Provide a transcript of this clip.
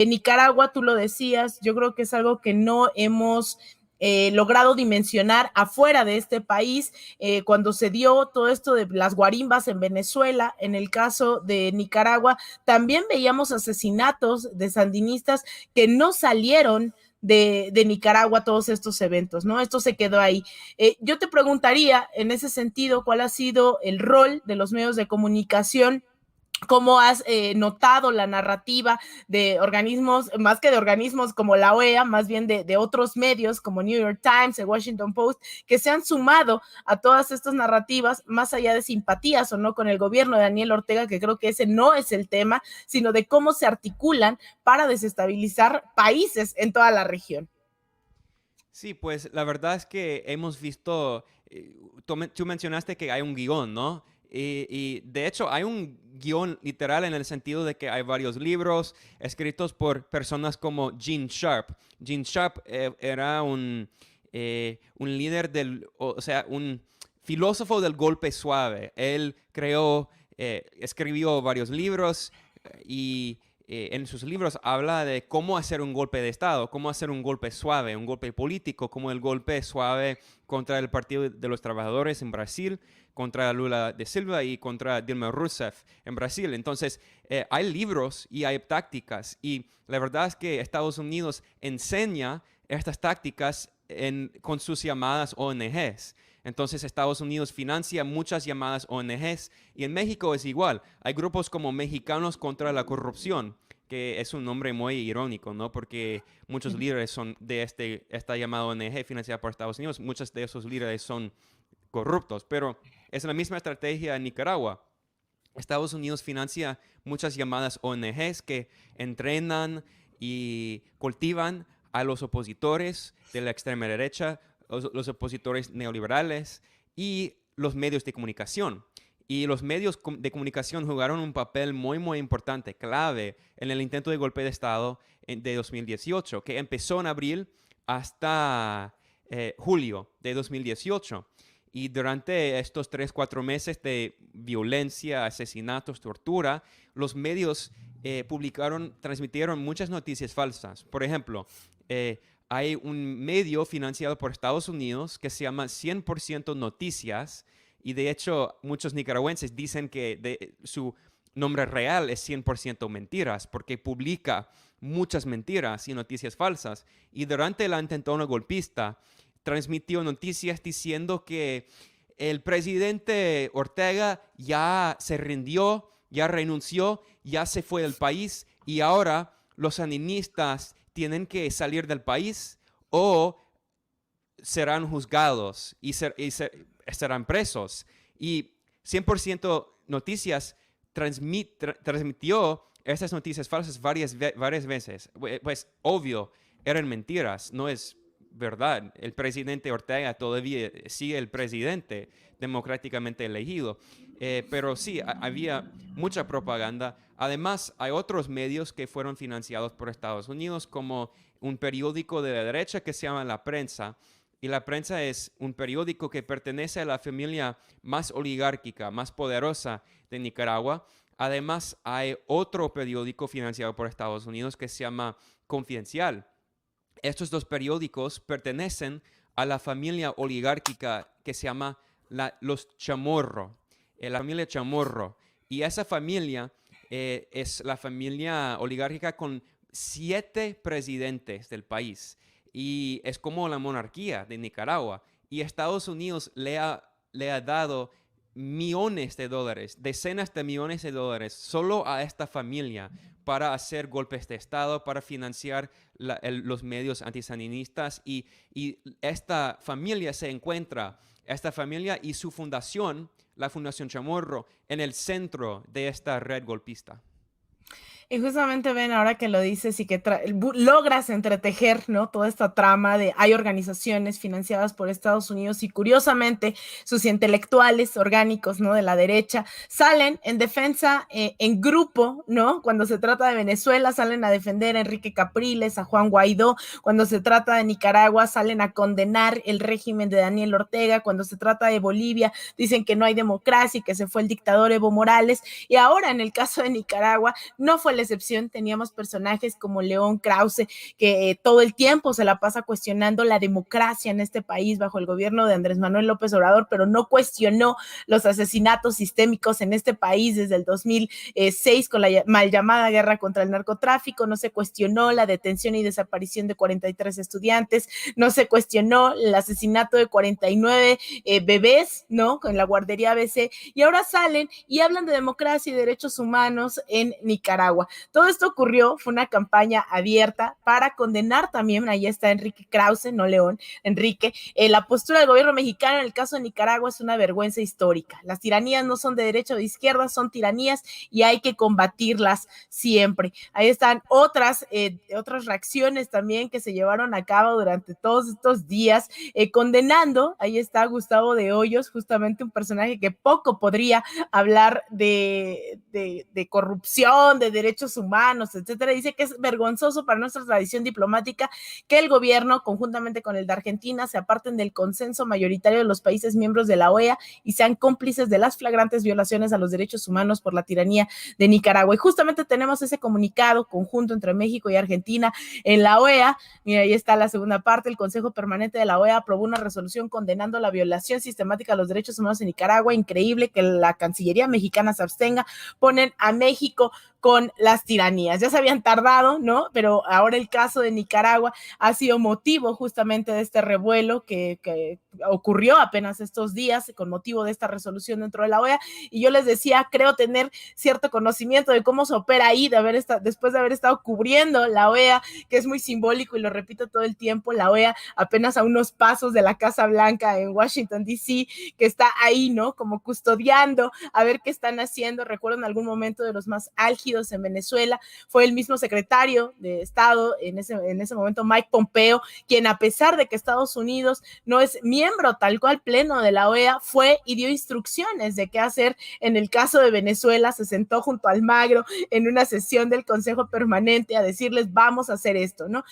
En Nicaragua, tú lo decías, yo creo que es algo que no hemos logrado dimensionar afuera de este país, cuando se dio todo esto de las guarimbas en Venezuela. En el caso de Nicaragua también veíamos asesinatos de sandinistas que no salieron de Nicaragua, todos estos eventos, ¿no? Esto se quedó ahí. Yo te preguntaría, en ese sentido, ¿cuál ha sido el rol de los medios de comunicación? ¿Cómo has notado la narrativa de organismos, más que de organismos como la OEA, más bien de otros medios como New York Times, el Washington Post, que se han sumado a todas estas narrativas, más allá de simpatías o no con el gobierno de Daniel Ortega, que creo que ese no es el tema, sino de cómo se articulan para desestabilizar países en toda la región? Sí, pues la verdad es que hemos visto, tú mencionaste que hay un guión, ¿no? Y de hecho hay un guión literal en el sentido de que hay varios libros escritos por personas como Gene Sharp. Gene Sharp era un líder o sea, un filósofo del golpe suave. Él escribió varios libros y en sus libros habla de cómo hacer un golpe de Estado, cómo hacer un golpe suave, un golpe político, como el golpe suave contra el Partido de los Trabajadores en Brasil, contra Lula da Silva y contra Dilma Rousseff en Brasil. Entonces, hay libros y hay tácticas, y la verdad es que Estados Unidos enseña estas tácticas con sus llamadas ONGs. Entonces Estados Unidos financia muchas llamadas ONGs, y en México es igual. Hay grupos como Mexicanos contra la Corrupción, que es un nombre muy irónico, ¿no? Porque muchos líderes son de esta llamada ONG financiada por Estados Unidos. Muchos de esos líderes son corruptos, pero es la misma estrategia en Nicaragua. Estados Unidos financia muchas llamadas ONGs que entrenan y cultivan a los opositores de la extrema derecha, los opositores neoliberales y los medios de comunicación. Y los medios de comunicación jugaron un papel muy, muy importante, clave, en el intento de golpe de Estado de 2018, que empezó en abril hasta julio de 2018. Y durante estos 3, 4 meses de violencia, asesinatos, tortura, los medios transmitieron muchas noticias falsas. Por ejemplo, hay un medio financiado por Estados Unidos que se llama 100% Noticias, y de hecho muchos nicaragüenses dicen que su nombre real es 100% Mentiras, porque publica muchas mentiras y noticias falsas. Y durante la intentona golpista transmitió noticias diciendo que el presidente Ortega ya se rindió, ya renunció, ya se fue del país, y ahora los sandinistas tienen que salir del país o serán juzgados y serán presos. Y 100% Noticias transmitió estas noticias falsas varias veces. Pues obvio, eran mentiras, no es verdad. El presidente Ortega todavía sigue el presidente democráticamente elegido. Pero sí, había mucha propaganda. Además, hay otros medios que fueron financiados por Estados Unidos, como un periódico de la derecha que se llama La Prensa. Y La Prensa es un periódico que pertenece a la familia más oligárquica, más poderosa de Nicaragua. Además, hay otro periódico financiado por Estados Unidos que se llama Confidencial. Estos dos periódicos pertenecen a la familia oligárquica que se llama los Chamorro, la familia Chamorro. Y esa familia es la familia oligárquica con 7 presidentes del país. Y es como la monarquía de Nicaragua. Y Estados Unidos le ha dado millones de dólares, decenas de millones de dólares, solo a esta familia para hacer golpes de Estado, para financiar los medios antisandinistas. Y esta familia esta familia y su fundación, la Fundación Chamorro, en el centro de esta red golpista. Y justamente, ven, ahora que lo dices y que logras entretejer, ¿no? Toda esta trama de hay organizaciones financiadas por Estados Unidos, y curiosamente sus intelectuales orgánicos, ¿no? De la derecha salen en defensa en grupo, ¿no? Cuando se trata de Venezuela salen a defender a Enrique Capriles, a Juan Guaidó. Cuando se trata de Nicaragua salen a condenar el régimen de Daniel Ortega. Cuando se trata de Bolivia dicen que no hay democracia y que se fue el dictador Evo Morales. Y ahora en el caso de Nicaragua no fue el la excepción, teníamos personajes como León Krause, que todo el tiempo se la pasa cuestionando la democracia en este país bajo el gobierno de Andrés Manuel López Obrador, pero no cuestionó los asesinatos sistémicos en este país desde el 2006 con la mal llamada guerra contra el narcotráfico, no se cuestionó la detención y desaparición de 43 estudiantes, no se cuestionó el asesinato de 49 bebés, ¿no? Con la guardería ABC, y ahora salen y hablan de democracia y derechos humanos en Nicaragua. Todo esto ocurrió, fue una campaña abierta para condenar también, ahí está Enrique Krause, no León, Enrique, la postura del gobierno mexicano en el caso de Nicaragua es una vergüenza histórica. Las tiranías no son de derecha o de izquierda, son tiranías y hay que combatirlas siempre. Ahí están otras reacciones también que se llevaron a cabo durante todos estos días, condenando, ahí está Gustavo de Hoyos, justamente un personaje que poco podría hablar de corrupción, de derechos humanos, etcétera. Dice que es vergonzoso para nuestra tradición diplomática que el gobierno, conjuntamente con el de Argentina, se aparten del consenso mayoritario de los países miembros de la OEA y sean cómplices de las flagrantes violaciones a los derechos humanos por la tiranía de Nicaragua. Y justamente tenemos ese comunicado conjunto entre México y Argentina en la OEA. Mira, ahí está la segunda parte. El Consejo Permanente de la OEA aprobó una resolución condenando la violación sistemática de los derechos humanos en Nicaragua. Increíble que la Cancillería mexicana se abstenga. Ponen a México con las tiranías. Ya se habían tardado, ¿no? Pero ahora el caso de Nicaragua ha sido motivo justamente de este revuelo que ocurrió apenas estos días con motivo de esta resolución dentro de la OEA. Y yo les decía, creo tener cierto conocimiento de cómo se opera ahí, después de haber estado cubriendo la OEA, que es muy simbólico y lo repito todo el tiempo, la OEA apenas a unos pasos de la Casa Blanca en Washington, D.C., que está ahí, ¿no? Como custodiando a ver qué están haciendo. Recuerdo en algún momento de los más álgidos en Venezuela, fue el mismo secretario de Estado en ese momento, Mike Pompeo, quien a pesar de que Estados Unidos no es miembro tal cual pleno de la OEA, fue y dio instrucciones de qué hacer en el caso de Venezuela, se sentó junto a Almagro en una sesión del Consejo Permanente a decirles vamos a hacer esto, ¿no?